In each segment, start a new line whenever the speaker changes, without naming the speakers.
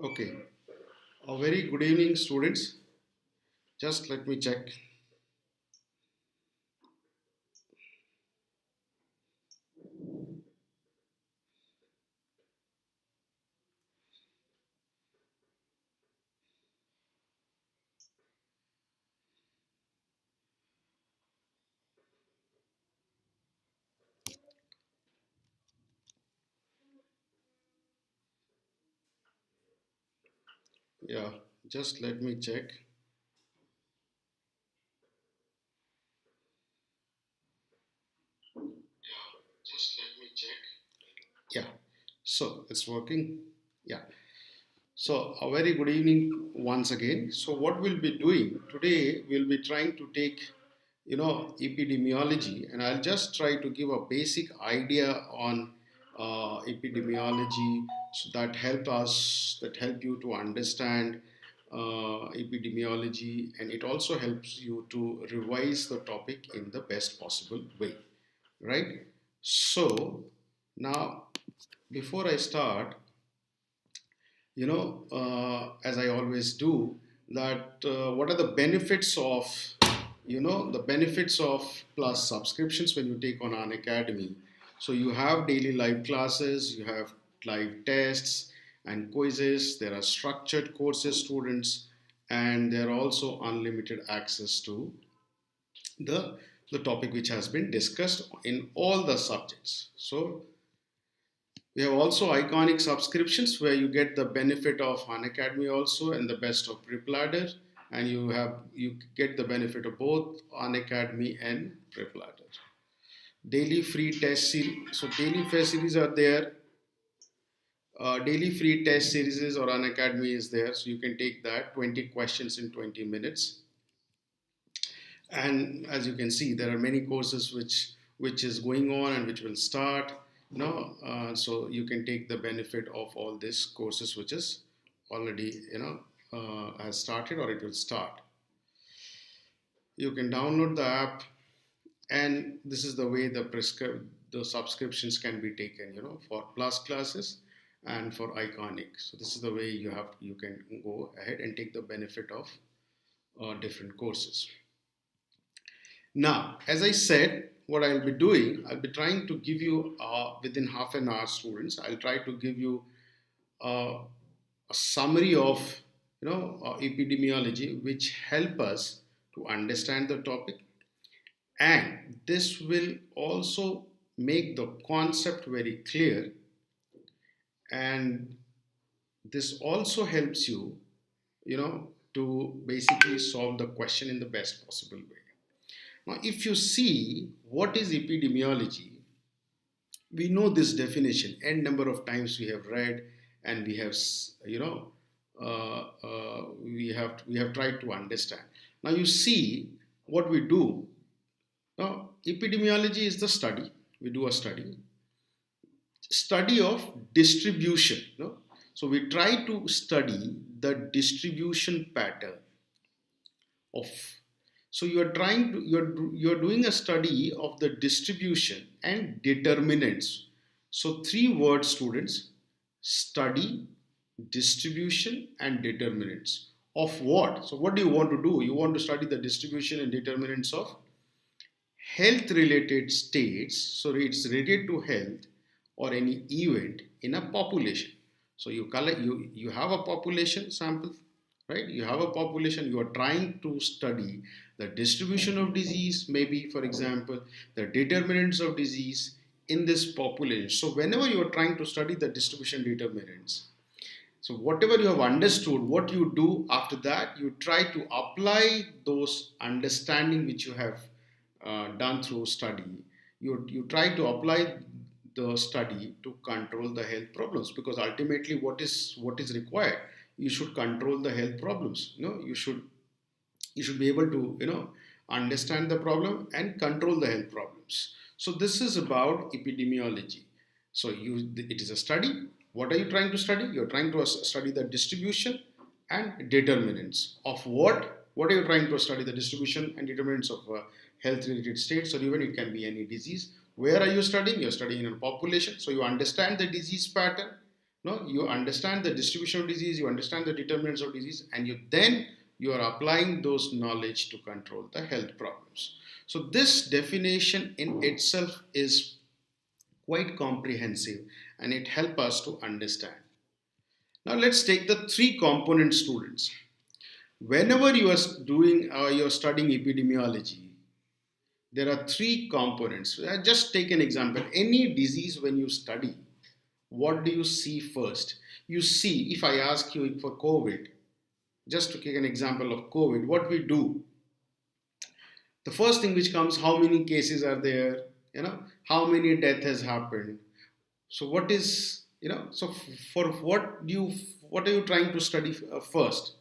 Okay, a very good evening, students. Just let me check. Yeah, just let me check. Just let me check. Yeah, so it's working. Yeah, so a very good evening once again. So, what we'll be doing today, we'll be trying to take epidemiology, and I'll just try to give a basic idea on epidemiology, so that help you to understand epidemiology, and it also helps you to revise the topic in the best possible way, right? So now, before I start, as I always do, that what are the benefits of, the benefits of plus subscriptions when you take on an academy. So you have daily live classes, you have live tests and quizzes, there are structured courses, students, and there are also unlimited access to the the topic which has been discussed in all the subjects. So we have also iconic subscriptions where you get the benefit of Unacademy also and the best of Prepladder, and you get the benefit of both Unacademy and Prepladder. Daily free test series. So daily free series are there. Daily free test series or Unacademy is there, so you can take that 20 questions in 20 minutes. And as you can see, there are many courses which is going on and which will start. So you can take the benefit of all these courses which is already has started or it will start. You can download the app, and this is the way the subscriptions can be taken, for plus classes and for iconic. So this is the way you can go ahead and take the benefit of different courses. Now, as I said, what I'll be doing, I'll be trying to give you within half an hour, students. I'll try to give you a summary of epidemiology, which help us to understand the topic, and this will also make the concept very clear, and this also helps you, to basically solve the question in the best possible way. Now, if you see what is epidemiology, we know this definition, n number of times we have read, and we have, we have tried to understand. Now, you see what we do. Now, epidemiology is the study. We do a study of distribution. So we try to study the distribution pattern of, so you are trying to you're doing a study of the distribution and determinants. So three words, students: study, distribution, and determinants of what. So what do you want to do? You want to study the distribution and determinants of health related states, so it's related to health or any event in a population. So you have a population sample, right? You have a population, you are trying to study the distribution of disease, maybe for example the determinants of disease in this population. So whenever you are trying to study the distribution determinants, so whatever you have understood, what you do after that, you try to apply those understanding which you have done through study. You try to apply the study to control the health problems, because ultimately what is required, you should control the health problems. You should be able to understand the problem and control the health problems. So this is about epidemiology. So it is a study. What are you trying to study? You're trying to study the distribution and determinants of what are you trying to study? The distribution and determinants of health related states, or even it can be any disease. Where are you studying? You're studying in a population, so you understand the disease pattern, No, you understand the distribution of disease, you understand the determinants of disease, and you are applying those knowledge to control the health problems. So this definition in itself is quite comprehensive, and it helps us to understand. Now let's take the three component students. Whenever you are doing you're studying epidemiology, there are three components. Just take an example. Any disease, when you study, what do you see first? You see, if I ask you for COVID, just to take an example of COVID, what we do, the first thing which comes, how many cases are there, how many death has happened. So what is, so for what are you trying to study first?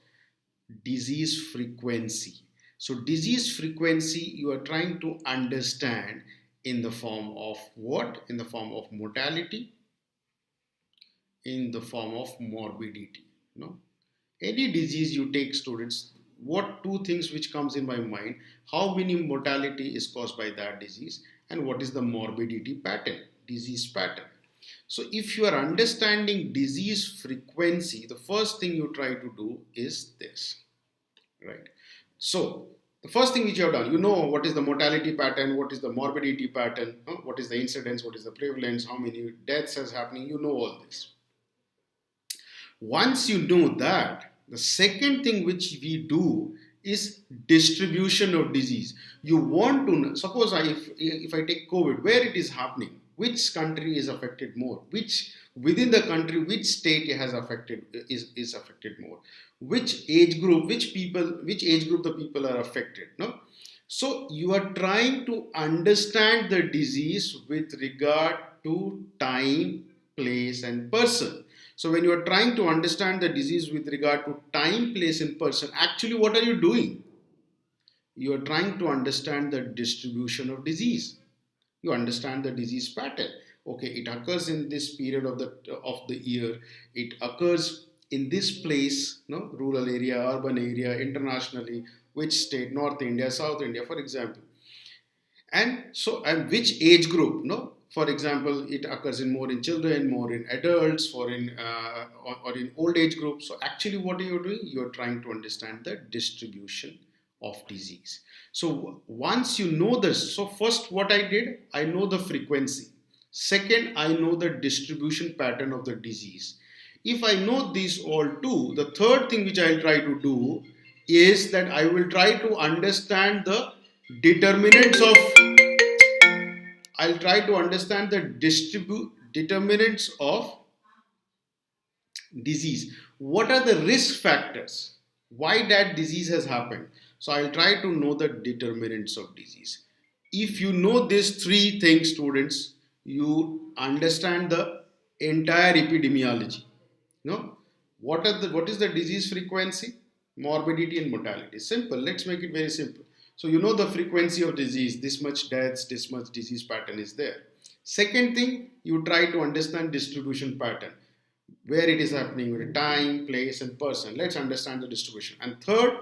Disease frequency. So disease frequency you are trying to understand in the form of what? In the form of mortality, in the form of morbidity. Any disease you take, students, what two things which comes in my mind? How many mortality is caused by that disease, and what is the morbidity pattern, disease pattern. So if you are understanding disease frequency, the first thing you try to do is this, right? So the first thing which you have done, you know what is the mortality pattern, what is the morbidity pattern, what is the incidence, what is the prevalence, how many deaths is happening, you know all this. Once you know that, the second thing which we do is distribution of disease. You want to know, suppose if I take COVID, where it is happening, which country is affected more, which within the country, which state has affected is affected more, which age group, which age group the people are affected. No, so you are trying to understand the disease with regard to time, place, and person. So when you are trying to understand the disease with regard to time, place, and person, actually what are you doing? You are trying to understand the distribution of disease. You understand the disease pattern. Okay, it occurs in this period of the year. It occurs in this place, rural area, urban area, internationally, which state, North India, South India, for example. And which age group, for example, it occurs more in children, more in adults, or in old age groups. So actually what are you doing? You're trying to understand the distribution of disease. So once you know this, so first what I did, I know the frequency. Second, I know the distribution pattern of the disease. If I know these all two, the third thing which I'll try to do is that I will try to understand the determinants of, I'll try to understand the determinants of disease. What are the risk factors? Why that disease has happened? So I'll try to know the determinants of disease. If you know these three things, students, you understand the entire epidemiology. What is the disease frequency, morbidity, and mortality? Simple. Let's make it very simple. So you know the frequency of disease, this much deaths, this much disease pattern is there. Second thing, you try to understand distribution pattern, where it is happening, with time, place, and person. Let's understand the distribution. And third,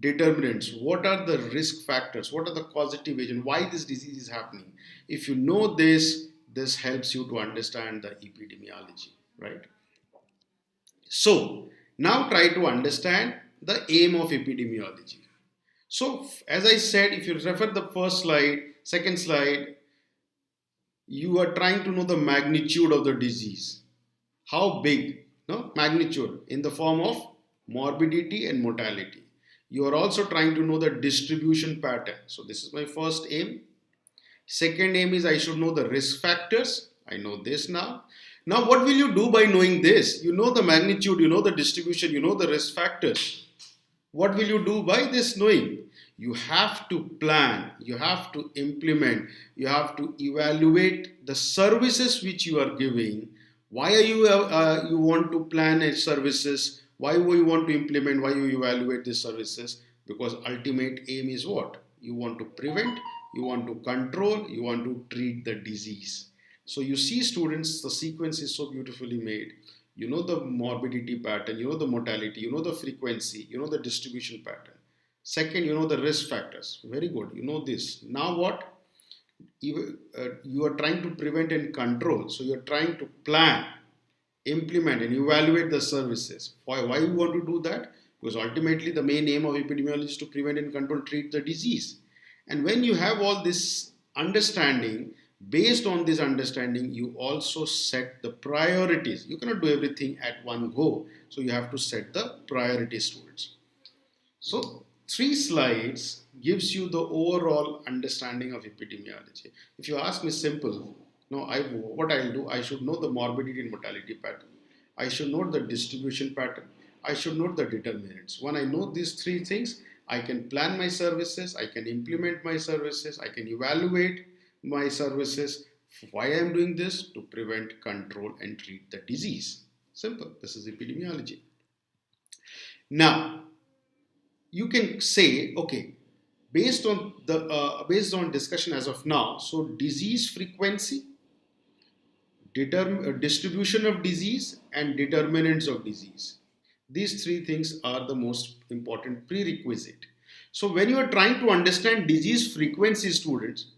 determinants. What are the risk factors? What are the causative agents? Why this disease is happening? If you know this helps you to understand the epidemiology, right? So now try to understand the aim of epidemiology. So as I said, if you refer the first slide, second slide, you are trying to know the magnitude of the disease. How big? Magnitude in the form of morbidity and mortality. You are also trying to know the distribution pattern. So this is my first aim. Second aim is I should know the risk factors. I know this now. Now what will you do by knowing this? You know the magnitude, you know the distribution, you know the risk factors. What will you do by this knowing? You have to plan, you have to implement, you have to evaluate the services which you are giving. Why are you want to plan a services? Why do you want to implement? Why you evaluate these services? Because ultimate aim is what? You want to prevent, you want to control, you want to treat the disease. So you see, students, the sequence is so beautifully made. You know the morbidity pattern, you know the mortality, you know the frequency, you know the distribution pattern. Second, you know the risk factors. Very good. You know this. Now what? You are trying to prevent and control. So you are trying to plan. implement and evaluate the services. Why you want to do that? Because ultimately the main aim of epidemiology is to prevent and control, treat the disease. And when you have all this understanding, based on this understanding, you also set the priorities. You cannot do everything at one go. So you have to set the priorities towards. So 3 slides gives you the overall understanding of epidemiology. If you ask me simple, no, what I'll do, I should know the morbidity and mortality pattern. I should know the distribution pattern. I should know the determinants. When I know these 3 things, I can plan my services, I can implement my services, I can evaluate my services. Why I am doing this? To prevent, control, and treat the disease. Simple. This is epidemiology. Now, you can say, okay, based on discussion as of now, so disease frequency, distribution of disease, and determinants of disease. These 3 things are the most important prerequisite. So when you are trying to understand disease frequency, students,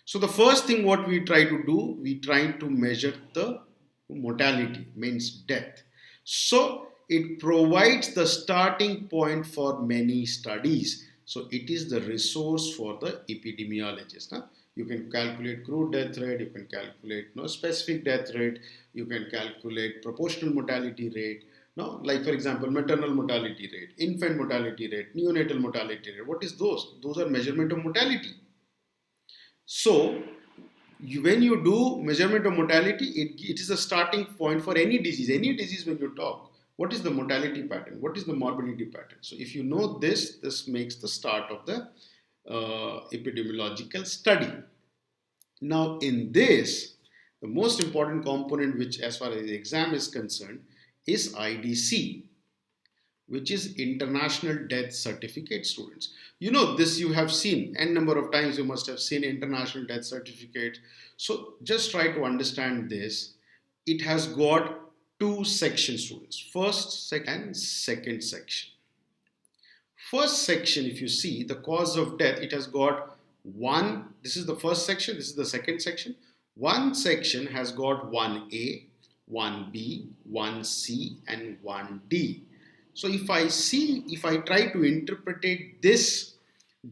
so the first thing what we try to do, we try to measure the mortality, means death. So it provides the starting point for many studies. So it is the resource for the epidemiologist. Huh? You can calculate crude death rate, you can calculate specific death rate, you can calculate proportional mortality rate. No, like for example, maternal mortality rate, infant mortality rate, neonatal mortality rate. What is those? Those are measurement of mortality. So when you do measurement of mortality, it is a starting point for any disease. Any disease when you talk, what is the mortality pattern? What is the morbidity pattern? So if you know this makes the start of the epidemiological study. Now in this, the most important component, which as far as the exam is concerned, is IDC, which is International Death Certificate, students. You know this, you have seen n number of times, you must have seen International Death Certificate. So just try to understand this. It has got 2 sections, students. First, second, second section. First section, if you see the cause of death, it has got one. This is the first section, this is the second section. One section has got 1A, 1B, 1C, and 1D. So if I try to interpret this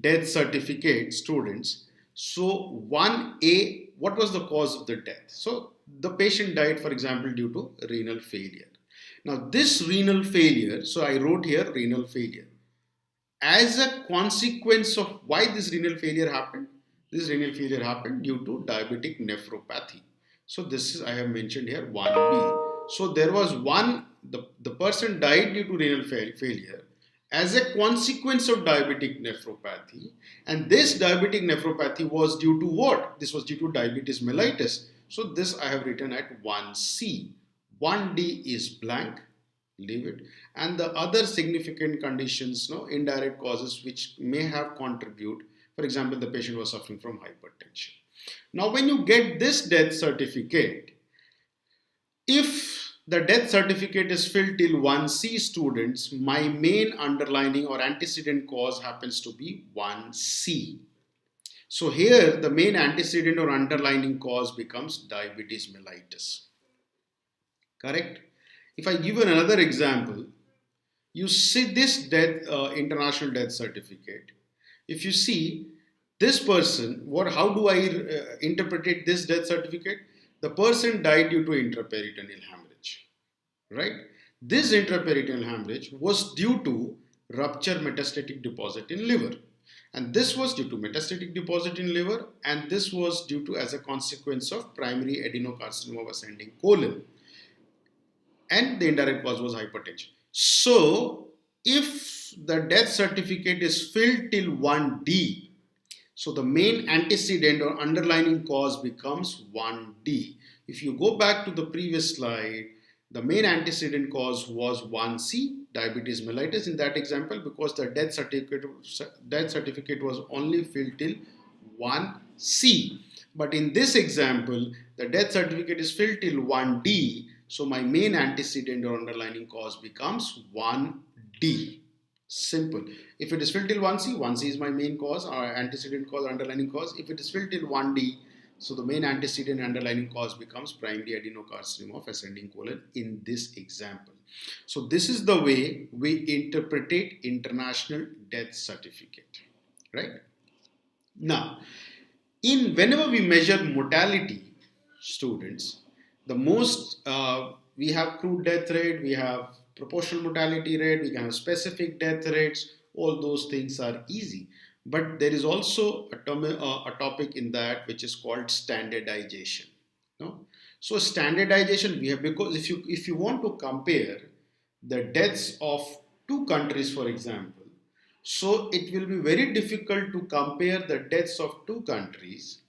death certificate, students, so 1A, what was the cause of the death? So the patient died, for example, due to renal failure. Now this renal failure, so I wrote here renal failure. As a consequence of why this renal failure happened, this renal failure happened due to diabetic nephropathy. So this is, I have mentioned here 1B. So there was the person died due to renal failure as a consequence of diabetic nephropathy, and this diabetic nephropathy was due to what? This was due to diabetes mellitus. So this I have written at 1C. 1D is blank, leave it. And the other significant conditions, indirect causes which may have contributed. For example, the patient was suffering from hypertension. Now when you get this death certificate, if the death certificate is filled till 1C, students, my main underlining or antecedent cause happens to be 1C. So here the main antecedent or underlining cause becomes diabetes mellitus. Correct? If I give another example, you see this international death certificate. If you see this person, how do I interpret this death certificate? The person died due to intraperitoneal hemorrhage, right? This intraperitoneal hemorrhage was due to rupture metastatic deposit in liver. And this was due to metastatic deposit in liver, and this was due to as a consequence of primary adenocarcinoma of ascending colon. And the indirect cause was hypertension. So if the death certificate is filled till 1D, so the main antecedent or underlying cause becomes 1D. If you go back to the previous slide, the main antecedent cause was 1C, diabetes mellitus in that example, because the death certificate was only filled till 1C. But in this example, the death certificate is filled till 1D, so my main antecedent or underlying cause becomes 1D. Simple. If it is filled till 1C, 1C is my main cause or antecedent cause, underlying cause. If it is filled till 1D, So the main antecedent underlying cause becomes primary adenocarcinoma of ascending colon in this example. So this is the way we interpret international death certificate, right? Now, whenever we measure mortality, students, the most we have crude death rate, we have proportional mortality rate, we can have specific death rates. All those things are easy, but there is also a topic in that which is called standardization. No, so standardization we have, because if you want to compare the deaths of two countries, for example, so it will be very difficult to compare the deaths of two countries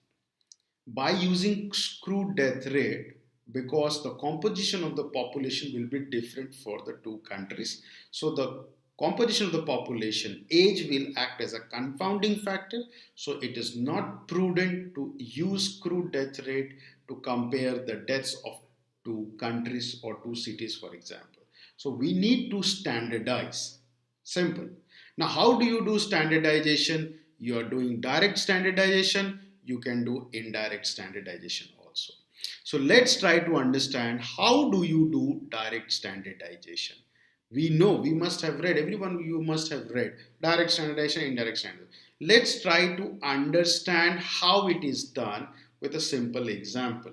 by using crude death rate, because the composition of the population will be different for the two countries. So the composition of the population, age will act as a confounding factor. So it is not prudent to use crude death rate to compare the deaths of two countries or two cities, for example. So we need to standardize. Simple. Now, how do you do standardization? You are doing direct standardization. You can do indirect standardization also. So let's try to understand how do you do direct standardization. We know, we must have read, everyone you must have read direct standardization, indirect standardization. Let's try to understand how it is done with a simple example.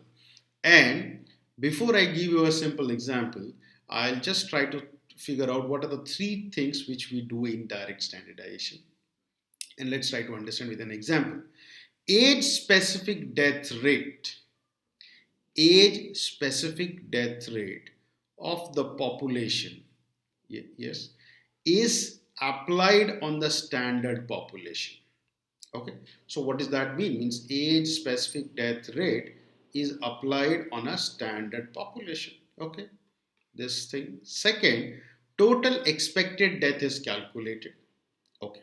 And before I give you a simple example, I'll just try to figure out what are the three things which we do in direct standardization. And let's try to understand with an example. Age specific death rate of the population, yes, is applied on the standard population. Okay, so what does that mean? Means age specific death rate is applied on a standard population. Okay, this thing. Second, total expected death is calculated. Okay.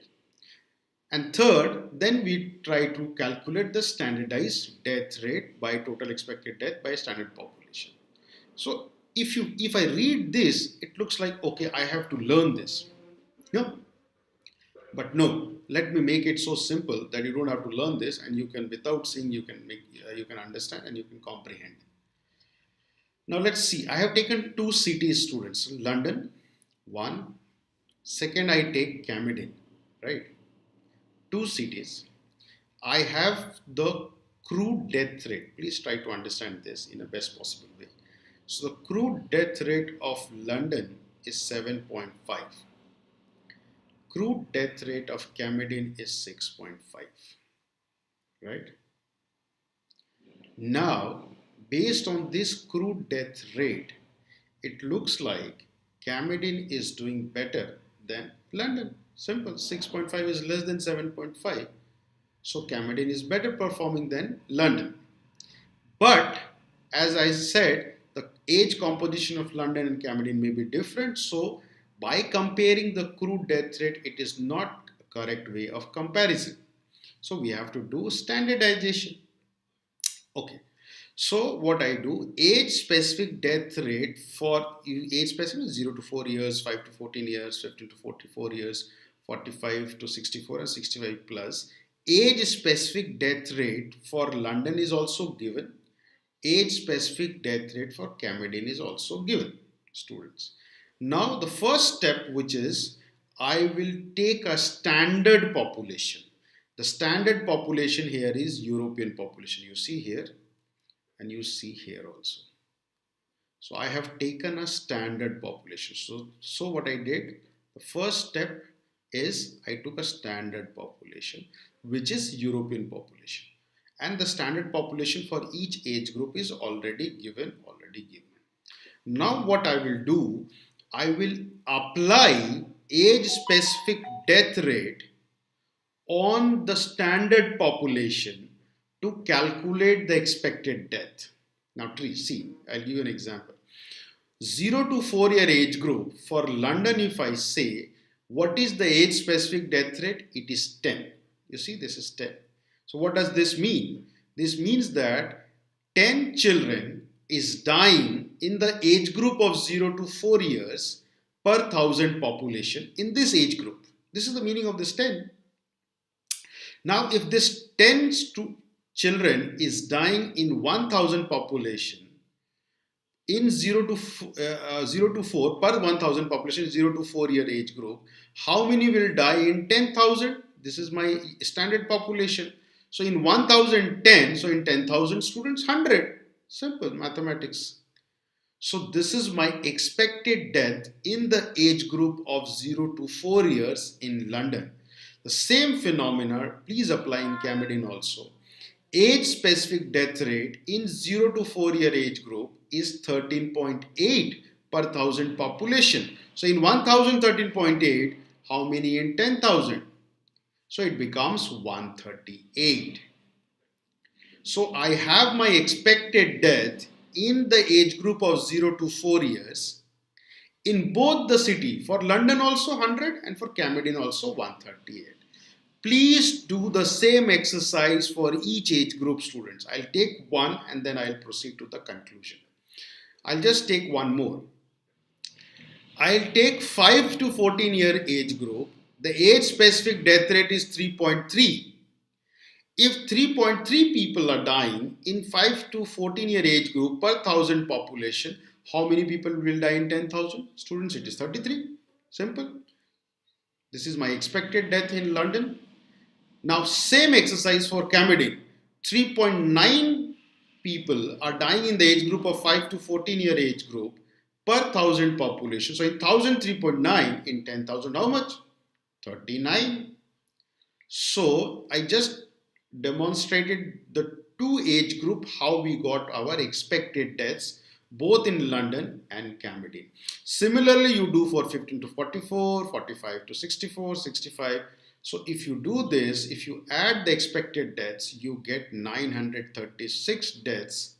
And third, then we try to calculate the standardized death rate by total expected death by standard population. So if I read this, it looks like, okay, I have to learn this. No, but no, let me make it so simple that you don't have to learn this, and you can, without seeing, you can understand and you can comprehend. Now let's see. I have taken two cities, students. London, one. Second, I take Camden, right? Two cities. I have the crude death rate. Please try to understand this in the best possible way. So the crude death rate of London is 7.5. Crude death rate of Camden is 6.5. Right? Now, based on this crude death rate, it looks like Camden is doing better than London. Simple. 6.5 is less than 7.5. So Camden is better performing than London. But as I said, the age composition of London and Camden may be different. So by comparing the crude death rate, it is not a correct way of comparison. So we have to do standardization. Okay. So what I do, age specific death rate for age specific 0 to 4 years, 5 to 14 years, 15 to 44 years, 45 to 64 and 65 plus. Age specific death rate for London is also given. Age specific death rate for Camden is also given, students. Now the first step, which is I will take a standard population. The standard population here is European population. You see here and you see here also. So I have taken a standard population. So what I did, the first step is I took a standard population, which is European population. And the standard population for each age group is already given. Now what I will do, I will apply age specific death rate on the standard population to calculate the expected death. Now see, I'll give you an example. 0 to 4 year age group for London, if I say, what is the age specific death rate? It is 10. You see, this is 10. So what does this mean? This means that 10 children is dying in the age group of 0 to 4 years per 1000 population in this age group. This is the meaning of this 10. Now, if this 10 children is dying in 1000 population in 0 to 4 per 1000 population 0 to 4 year age group, how many will die in 10,000? This is my standard population. So in 1010, so in 10,000 students, 100. Simple mathematics. So this is my expected death in the age group of 0 to 4 years in London. The same phenomena please apply in Camden also. Age specific death rate in 0 to 4 year age group is 13.8 per 1000 population. So in 1000 13.8, how many in 10,000? So it becomes 138. So I have my expected death in the age group of 0 to 4 years in both the city, for London also 100 and for Camden also 138. Please do the same exercise for each age group students. I'll take one and then I'll proceed to the conclusion. I'll just take one more. I'll take 5 to 14 year age group. The age specific death rate is 3.3. If 3.3 people are dying in 5 to 14 year age group per 1000 population, how many people will die in 10,000? Students, it is 33. Simple. This is my expected death in London. Now same exercise for Camden. 3.9 people are dying in the age group of 5 to 14 year age group per 1000 population. So in 1000 3.9, in 10,000 how much? 39. So I just demonstrated the two age group how we got our expected deaths both in London and Camden. Similarly you do for 15 to 44, 45 to 64, 65. So if you do this, if you add the expected deaths, you get 936 deaths,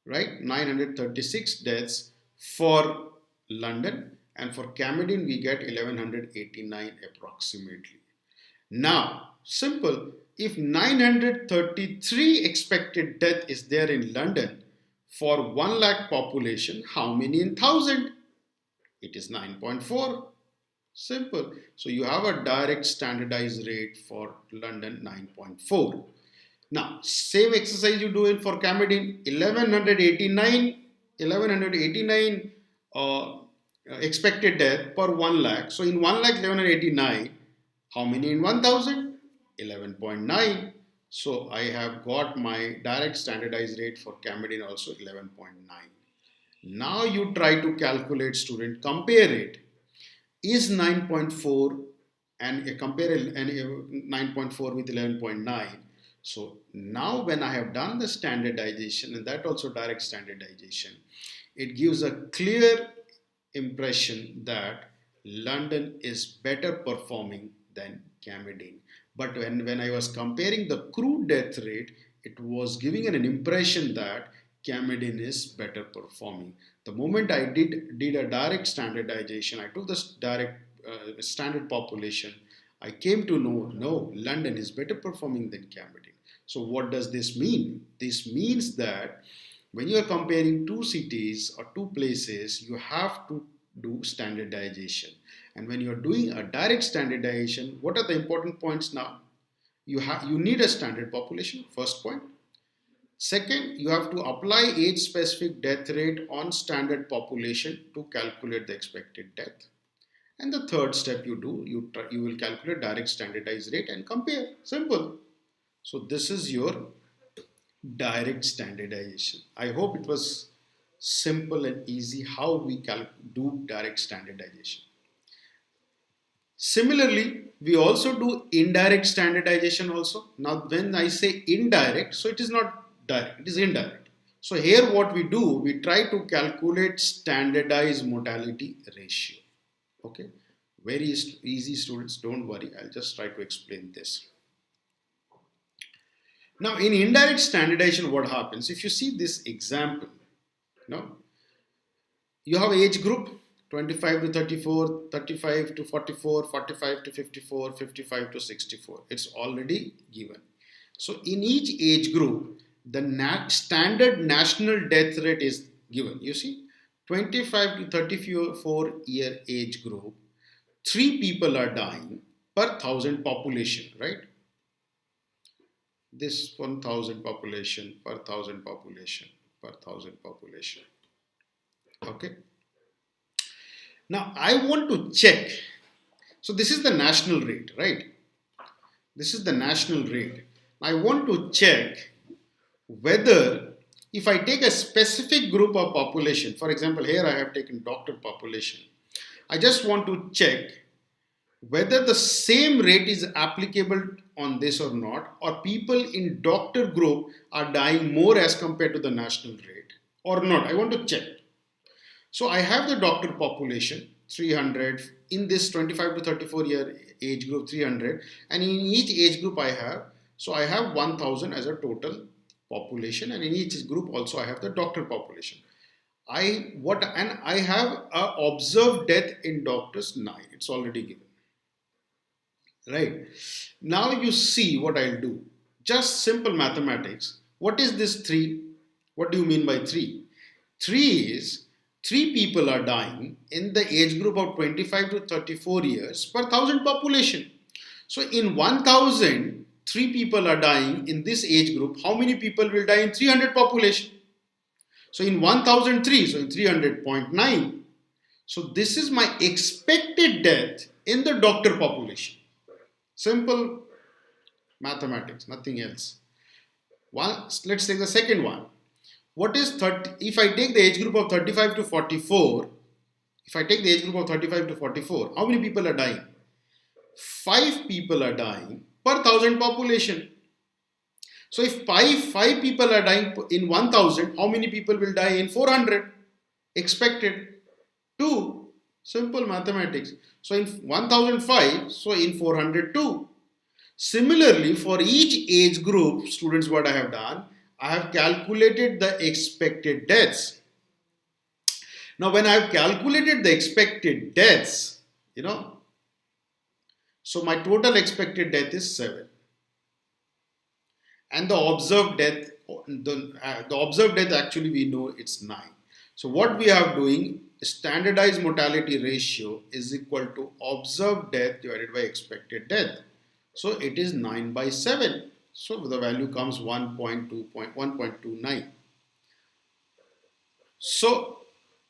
right? 936 deaths for London, and for Camden we get 1189 approximately. Now, simple, if 933 expected death is there in London for 1 lakh population, how many in 1000? It is 9.4. Simple. So you have a direct standardized rate for London 9.4. Now same exercise you do it for Camden, 1189 expected death per 1 lakh. So in 1 lakh 1189, how many in 1000? 11.9. So I have got my direct standardized rate for Camden also 11.9. Now you try to calculate, student, compare it. Is 9.4 and compare 9.4 with 11.9. So now when I have done the standardization, and that also direct standardization, it gives a clear impression that London is better performing than Camden. But when I was comparing the crude death rate, it was giving an impression that Camden is better performing. The moment I did a direct standardization, I took this direct standard population, I came to know, no, London is better performing than Camden. So what does this mean? This means that when you are comparing two cities or two places, you have to do standardization. And when you are doing a direct standardization, what are the important points now? You need a standard population, first point. Second, you have to apply age specific death rate on standard population to calculate the expected death. And the third step you do, you will calculate direct standardized rate and compare. Simple. So this is your direct standardization. I hope it was simple and easy how we do direct standardization. Similarly, we also do indirect standardization also. Now when I say indirect, so it is not direct, it is indirect. So here what we do, we try to calculate standardized mortality ratio. Okay, very easy, students, don't worry, I'll just try to explain this. Now in indirect standardization, what happens? If you see this example, you have age group 25 to 34, 35 to 44, 45 to 54, 55 to 64. It's already given. So in each age group, the standard national death rate is given. You see, 25 to 34 year age group, 3 people are dying per 1000 population, right? this 1000 population per 1000 population per 1000 population. Okay. Now I want to check. So this is the national rate, right? This is the national rate. I want to check whether if I take a specific group of population, for example, here I have taken doctor population. I just want to check whether the same rate is applicable on this or not, or people in doctor group are dying more as compared to the national rate or not. I want to check. So I have the doctor population 300 in this 25 to 34 year age group 300, and in each age group I have 1000 as a total population, and in each group also I have the doctor population. I have a observed death in doctors 9. It's already given. Right. Now you see what I'll do. Just simple mathematics. What is this 3? What do you mean by 3? 3 is 3 people are dying in the age group of 25 to 34 years per 1000 population. So in 1000, 3 people are dying in this age group. How many people will die in 300 population? So in 1003, so in 300.9. So this is my expected death in the doctor population. Simple mathematics, nothing else. Let's take the second one. What is 30? If I take the age group of 35 to 44, how many people are dying? 5 people are dying per 1000 population. So if 5 people are dying in 1000, how many people will die in 400? Expected 2. Simple mathematics. So in 1005, so in 402. Similarly, for each age group, students, what I have done, I have calculated the expected deaths. Now, when I have calculated the expected deaths, so my total expected death is 7. And the observed death, the observed death actually we know it's 9. So what we are doing, standardized mortality ratio is equal to observed death divided by expected death. So it is 9 by 7. So the value comes 1.29. So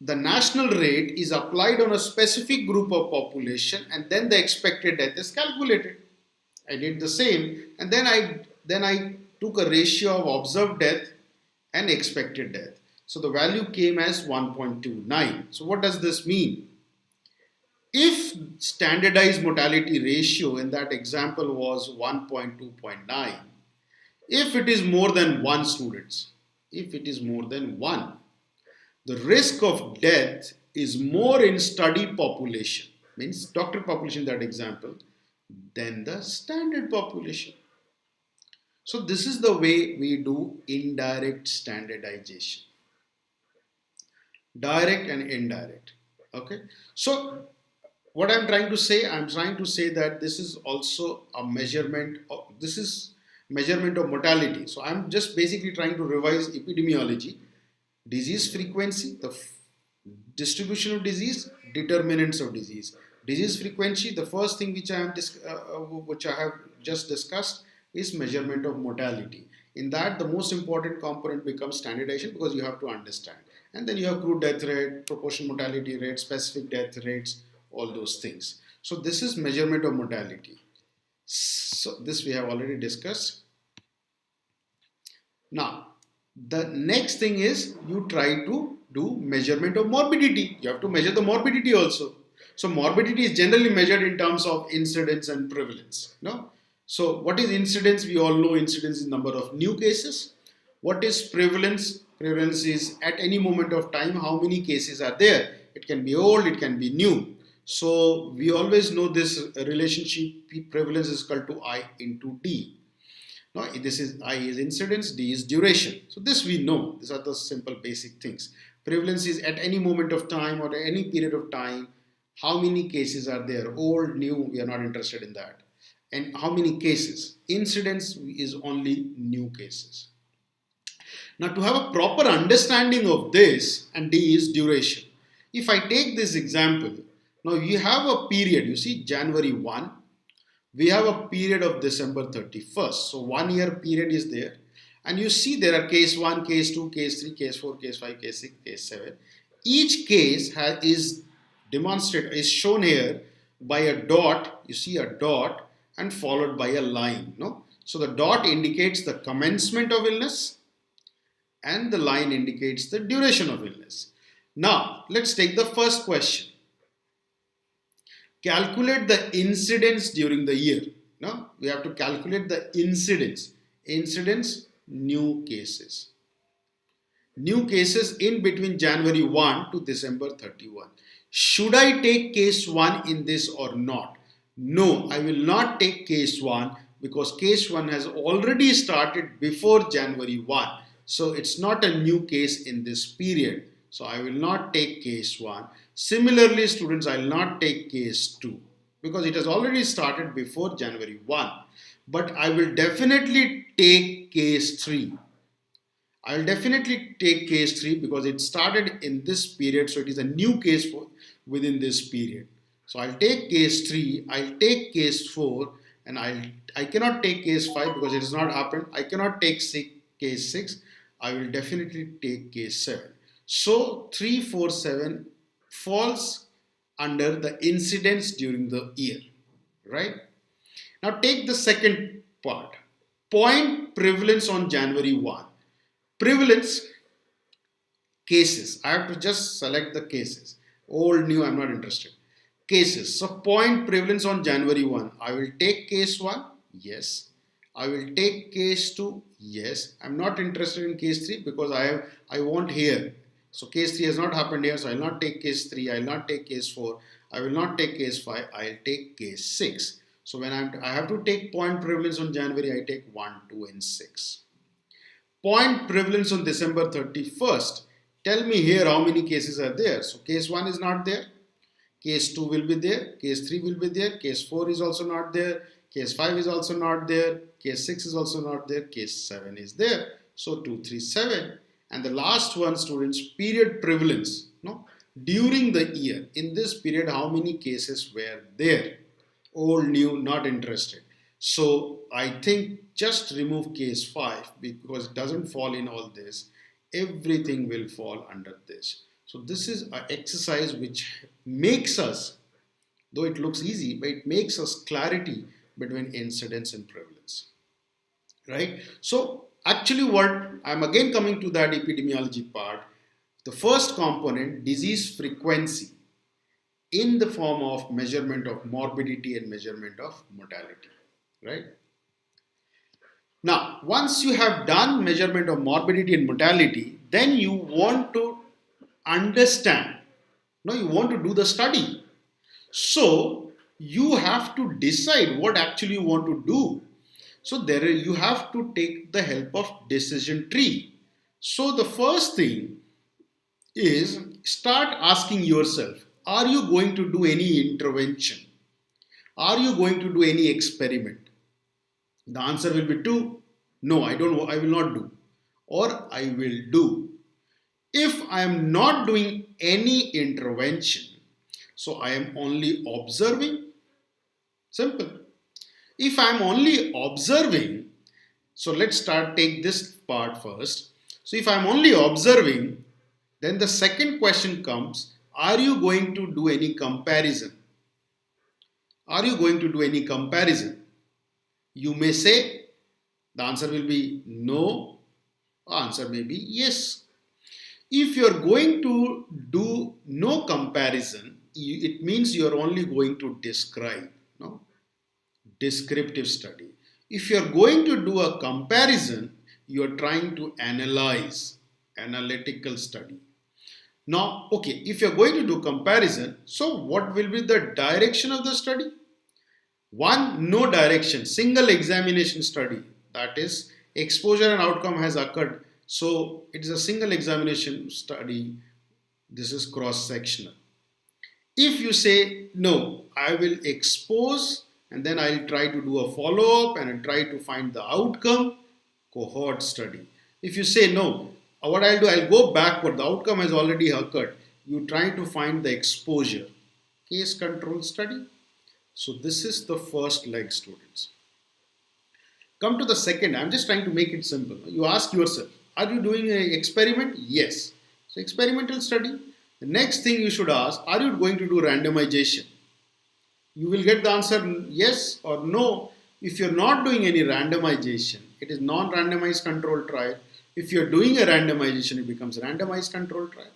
the national rate is applied on a specific group of population, and then the expected death is calculated. I did the same, and then I took a ratio of observed death and expected death. So the value came as 1.29. So what does this mean? If standardized mortality ratio in that example was 1.2.9, if it is more than 1 students, if it is more than 1, the risk of death is more in study population, means doctor population in that example, than the standard population. So this is the way we do indirect standardization. Direct and indirect. Okay. So what I'm trying to say that this is also a measurement of, measurement of mortality. So I'm just basically trying to revise epidemiology, disease frequency, the distribution of disease, determinants of disease. Disease frequency, the first thing which I have just discussed is measurement of mortality. In that, the most important component becomes standardization, because you have to understand. And then you have crude death rate, proportional mortality rate, specific death rates, all those things. So this is measurement of mortality. So this we have already discussed. Now, the next thing is you try to do measurement of morbidity. You have to measure the morbidity also. So morbidity is generally measured in terms of incidence and prevalence. No? So what is incidence? We all know incidence is number of new cases. What is prevalence? Prevalence is at any moment of time how many cases are there. It can be old, it can be new. So we always know this relationship, prevalence is equal to I into D. Now this is I is incidence, D is duration. So this we know. These are the simple basic things. Prevalence is at any moment of time or any period of time. How many cases are there? Old, new, we are not interested in that. And how many cases? Incidence is only new cases. Now to have a proper understanding of this, and D is duration. If I take this example, now you have a period, you see January 1, we have a period of December 31st. So 1 year period is there. And you see there are case 1, case 2, case 3, case 4, case 5, case 6, case 7. Each case is shown here by a dot. You see a dot and followed by a line. No? So the dot indicates the commencement of illness and the line indicates the duration of illness. Now, let's take the first question. Calculate the incidence during the year. No? We have to calculate the incidence. Incidence, new cases. New cases in between January 1 to December 31. Should I take case 1 in this or not? No, I will not take case 1 because case 1 has already started before January 1. So it's not a new case in this period. So I will not take case 1. Similarly, students, I will not take case 2 because it has already started before January 1. But I will definitely take case 3. I will definitely take case 3 because it started in this period. So it is a new case within this period. So I'll take case 3, I'll take case 4, and I cannot take case 5 because it has not happened. I cannot take case 6. I will definitely take case 7. So 3, 4, 7 falls under the incidence during the year, right? Now take the second part. Point prevalence on January 1. Prevalence, cases. I have to just select the cases. Old, new, I'm not interested. Cases. So point prevalence on January 1. I will take case 1. Yes. I will take case 2. Yes. I'm not interested in case 3 because I want here. So case 3 has not happened here. So I will not take case 3. I will not take case 4. I will not take case 5. I will take case 6. So when I have to take point prevalence on January, I take 1, 2 and 6. Point prevalence on December 31st. Tell me here how many cases are there. So case 1 is not there. Case 2 will be there. Case 3 will be there. Case 4 is also not there. Case 5 is also not there. Case 6 is also not there. Case 7 is there. So 2, 3, 7. And the last one, students, period prevalence. No? During the year, in this period, how many cases were there? Old, new, not interested. So I think just remove case 5 because it doesn't fall in all this. Everything will fall under this. So this is an exercise which makes us, though it looks easy, but it makes us clarity between incidence and prevalence. Right? So actually what I'm again coming to that epidemiology part. The first component, disease frequency, in the form of measurement of morbidity and measurement of mortality, right? Now, once you have done measurement of morbidity and mortality, then you want to understand, you want to do the study. So, you have to decide what actually you want to do. So, you have to take the help of decision tree. So, the first thing is start asking yourself, are you going to do any intervention? Are you going to do any experiment? The answer will be 2. No, I will not do. Or I will do. If I am not doing any intervention, so I am only observing. Simple. If I am only observing, so let's take this part first. So if I am only observing, then the second question comes, are you going to do any comparison? Are you going to do any comparison? You may say, the answer will be no, answer may be yes. If you are going to do no comparison, it means you are only going to describe, descriptive study. If you are going to do a comparison, you are trying to analyze, analytical study. Now, okay, if you are going to do comparison, so what will be the direction of the study? 1, no direction, single examination study, that is exposure and outcome has occurred. So it is a single examination study. This is cross-sectional. If you say, no, I will expose and then I'll try to do a follow-up and I'll try to find the outcome, cohort study. If you say, no, what I'll do, I'll go backward. The outcome has already occurred. You try to find the exposure. Case control study. So this is the first leg, students. Come to the second. I'm just trying to make it simple. You ask yourself, are you doing an experiment? Yes. So experimental study. The next thing you should ask, are you going to do randomization? You will get the answer yes or no. If you're not doing any randomization, it is non-randomized controlled trial. If you're doing a randomization, it becomes randomized controlled trial.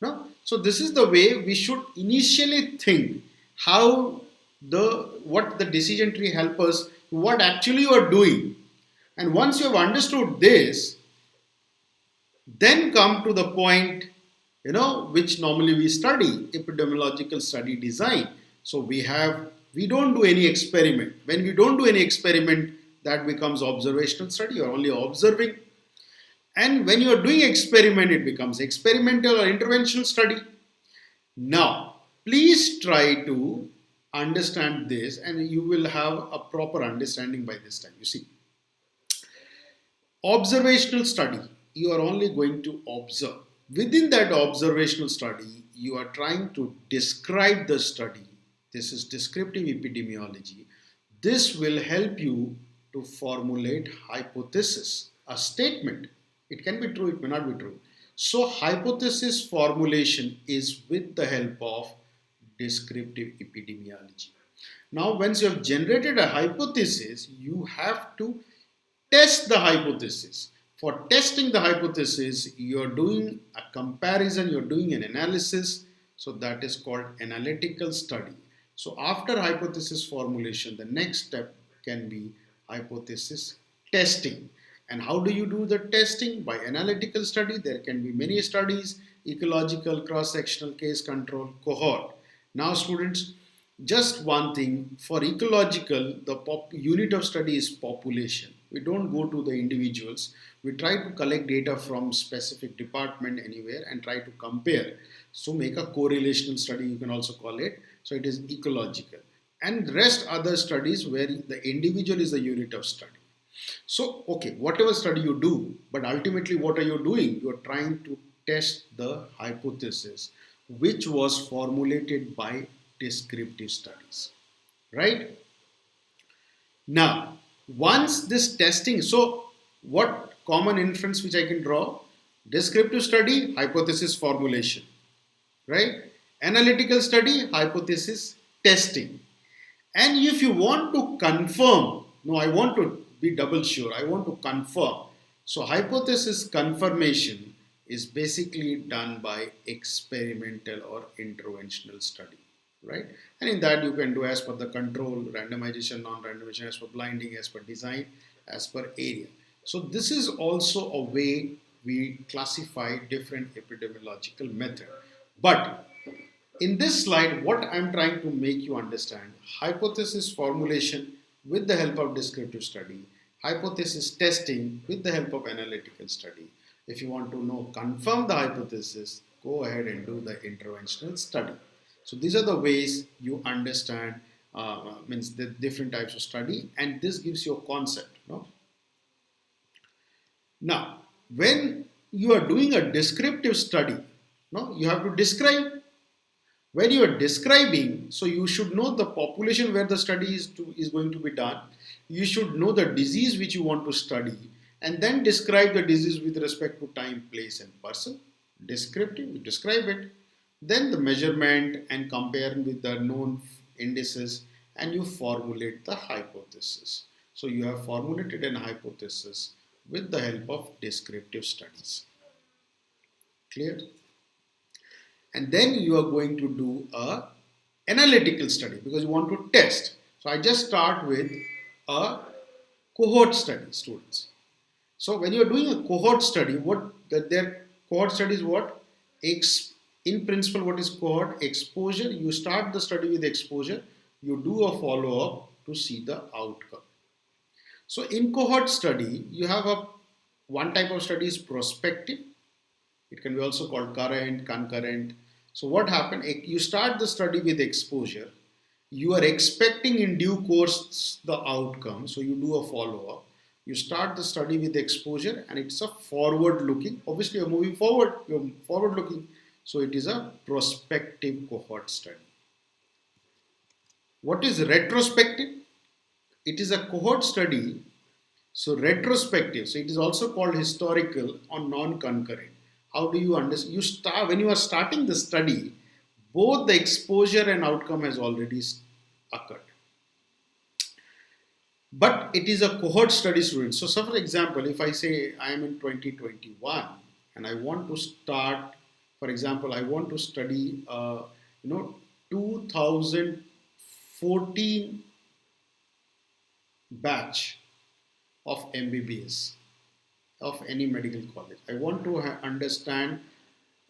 No? So this is the way we should initially think how what the decision tree help us, what actually you are doing. And once you have understood this, then come to the point, which normally we study, epidemiological study design. So we don't do any experiment. When we don't do any experiment, that becomes observational study. You're only observing. And when you're doing experiment, it becomes experimental or interventional study. Now, please try to understand this and you will have a proper understanding by this time. You see, observational study, you are only going to observe. Within that observational study, you are trying to describe the study. This is descriptive epidemiology. This will help you to formulate hypothesis, a statement. It can be true, it may not be true. So hypothesis formulation is with the help of descriptive epidemiology. Now, once you have generated a hypothesis, you have to test the hypothesis. For testing the hypothesis, you are doing a comparison, you are doing an analysis. So that is called analytical study. So after hypothesis formulation, the next step can be hypothesis testing. And how do you do the testing? By analytical study. There can be many studies: ecological, cross-sectional, case control, cohort. Now students, just one thing, for ecological, the unit of study is population. We don't go to the individuals. We try to collect data from specific department anywhere and try to compare. So make a correlational study, you can also call it. So it is ecological. And the rest other studies where the individual is the unit of study. So, okay, whatever study you do, but ultimately what are you doing? You are trying to test the hypothesis which was formulated by descriptive studies, right? Now, once this testing, so what common inference which I can draw? Descriptive study, hypothesis formulation, right? Analytical study, hypothesis testing. And if you want to confirm, no, I want to be double sure, I want to confirm. So hypothesis confirmation is basically done by experimental or interventional study, right? And in that you can do as per the control, randomization, non-randomization, as per blinding, as per design, as per area. So this is also a way we classify different epidemiological method. But in this slide, what I'm trying to make you understand, hypothesis formulation with the help of descriptive study, hypothesis testing with the help of analytical study. If you want to know, confirm the hypothesis, go ahead and do the interventional study. So these are the ways you understand means the different types of study, and this gives you a concept. No? Now, when you are doing a descriptive study, no, you have to describe. When you are describing, so you should know the population where the study is going to be done. You should know the disease which you want to study, and then describe the disease with respect to time, place, and person. Descriptive, you describe it. Then the measurement and compare with the known indices, and you formulate the hypothesis. So you have formulated an hypothesis with the help of descriptive studies. Clear? And then you are going to do a analytical study because you want to test. So I just start with a cohort study, students. So when you are doing a cohort study, their cohort study is what? In principle, what is cohort? Exposure. You start the study with exposure. You do a follow-up to see the outcome. So in cohort study, you have one type of study is prospective. It can be also called current, concurrent. So what happened? You start the study with exposure. You are expecting in due course the outcome. So you do a follow-up. You start the study with exposure and it's a forward-looking. Obviously, you're moving forward. You're forward-looking. So it is a prospective cohort study. What is retrospective? It is a cohort study. So retrospective, so it is also called historical or non-concurrent. How do you understand? You start when you are starting the study, both the exposure and outcome has already occurred. But it is a cohort study, student. So, for example, if I say I am in 2021 and I want to start, for example, I want to study, 2014 batch of MBBS of any medical college. I want to understand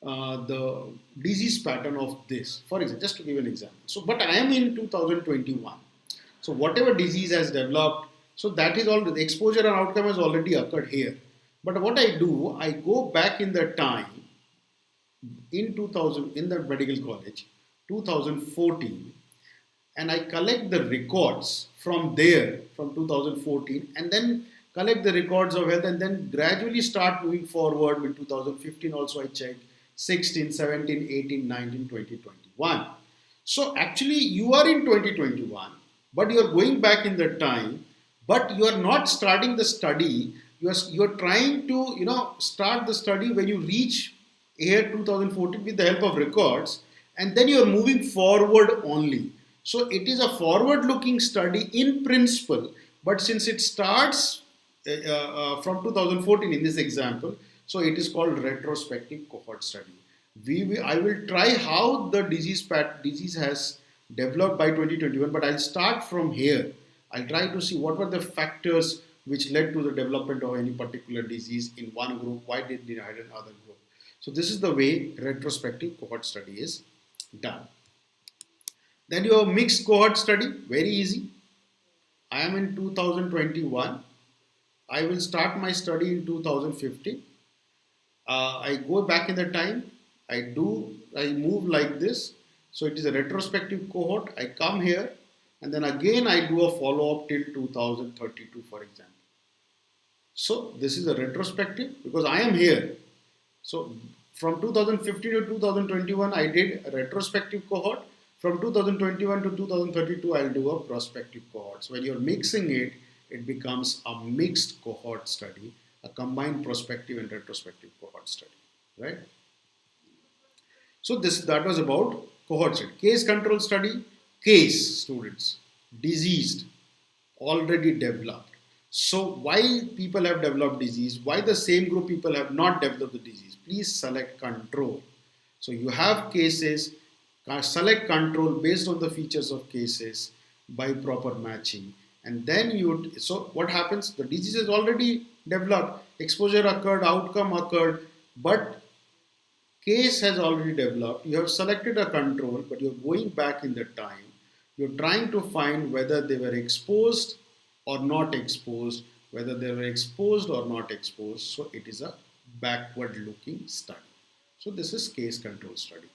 the disease pattern of this. For example, just to give an example. So, but I am in 2021. So, whatever disease has developed, so that is all the exposure and outcome has already occurred here. But what I do, I go back in the time in 2000 in the medical college, 2014, and I collect the records from there from 2014 and then collect the records of health and then gradually start moving forward. In 2015 also I check 16, 17, 18, 19, 20, 21. So actually you are in 2021 but you are going back in the time, but you are not starting the study. You are trying to start the study when you reach year 2014 with the help of records, and then you are moving forward only. So it is a forward looking study in principle, but since it starts from 2014 in this example, so it is called retrospective cohort study. I will try how the disease has developed by 2021, but I'll start from here. I'll try to see what were the factors which led to the development of any particular disease in one group, why did it in another group. So this is the way retrospective cohort study is done. Then you have mixed cohort study, very easy. I am in 2021. I will start my study in 2015. I go back in the time. I move like this. So it is a retrospective cohort. I come here and then again I do a follow up till 2032, for example. So this is a retrospective because I am here. So from 2015 to 2021, I did a retrospective cohort. From 2021 to 2032, I'll do a prospective cohort. So when you're mixing it, it becomes a mixed cohort study, a combined prospective and retrospective cohort study, right? So that was about cohort study. Case control study, case students, diseased, already developed. So why people have developed disease, why the same group people have not developed the disease, please select control. So you have cases, select control based on the features of cases by proper matching. And then so what happens? The disease is already developed, exposure occurred, outcome occurred, but case has already developed. You have selected a control, but you're going back in the time. You're trying to find whether they were exposed or not exposed, whether they were exposed or not exposed. So it is a backward looking study. So this is case control study.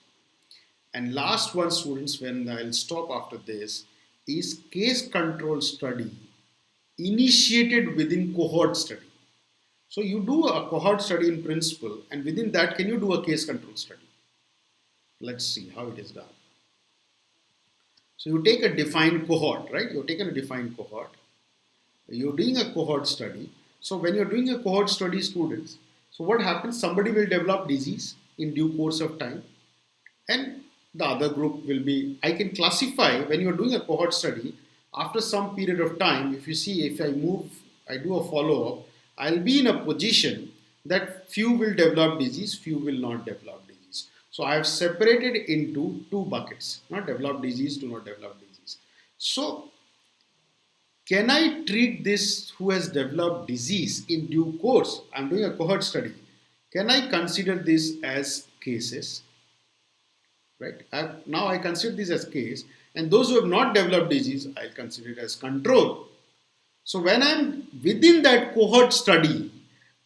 And last one, students, when I'll stop after this, is case control study initiated within cohort study. So you do a cohort study in principle, and within that, can you do a case control study? Let's see how it is done. So you take a defined cohort, right? You've taken a defined cohort. You're doing a cohort study. So when you're doing a cohort study, students, so what happens? Somebody will develop disease in due course of time, and the other group will be, I can classify when you're doing a cohort study, after some period of time, if you see, if I do a follow-up, I'll be in a position that few will develop disease, few will not develop disease. So I have separated into two buckets, not develop disease, do not develop disease. So can I treat this who has developed disease in due course? I'm doing a cohort study. Can I consider this as cases? Right? Now I consider this as case, and those who have not developed disease, I'll consider it as control. So when I'm within that cohort study,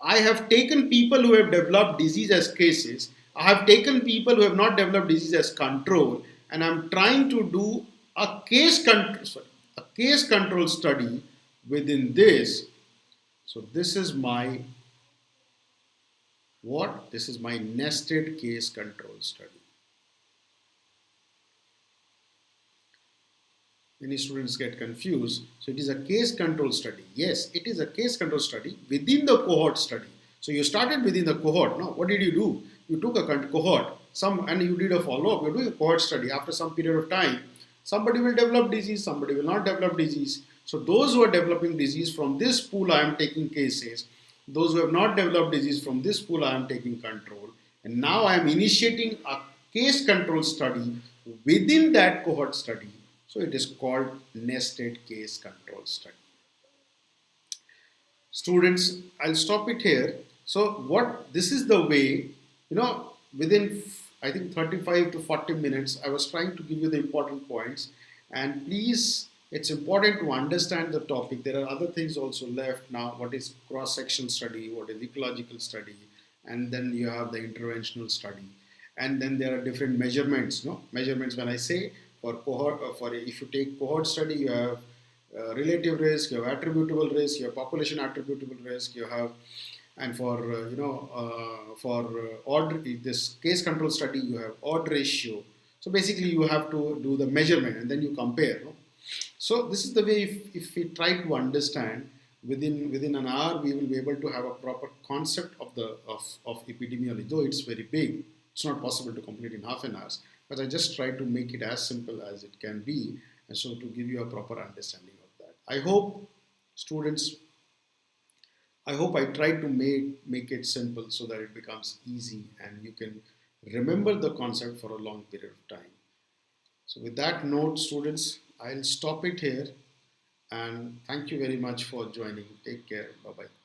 I have taken people who have developed disease as cases, I have taken people who have not developed disease as control, and I'm trying to do a case control study within this. So this is my what? This is my nested case control study. Many students get confused. So it is a case control study. Yes, it is a case control study within the cohort study. So you started within the cohort. Now, what did you do? You took a cohort, and you did a follow-up. You're doing a cohort study. After some period of time, somebody will develop disease, somebody will not develop disease. So those who are developing disease, from this pool I am taking cases. Those who have not developed disease, from this pool I am taking control. And now I am initiating a case control study within that cohort study. So it is called nested case control study. Students, I'll stop it here. So this is the way, within I think 35 to 40 minutes, I was trying to give you the important points. And please, it's important to understand the topic. There are other things also left now. What is cross-section study? What is ecological study? And then you have the interventional study. And then there are different measurements. Measurements, when I say for cohort, if you take cohort study, you have relative risk, you have attributable risk, you have population attributable risk, you have, and for odd, this case control study, you have odd ratio. So basically you have to do the measurement and then you compare. So this is the way, if we try to understand, within an hour we will be able to have a proper concept of epidemiology. Though it's very big, it's not possible to complete in half an hour, but I just try to make it as simple as it can be, and so to give you a proper understanding of that. I hope, students, I tried to make it simple so that it becomes easy and you can remember the concept for a long period of time. So with that note, students, I'll stop it here, and thank you very much for joining. Take care. Bye-bye.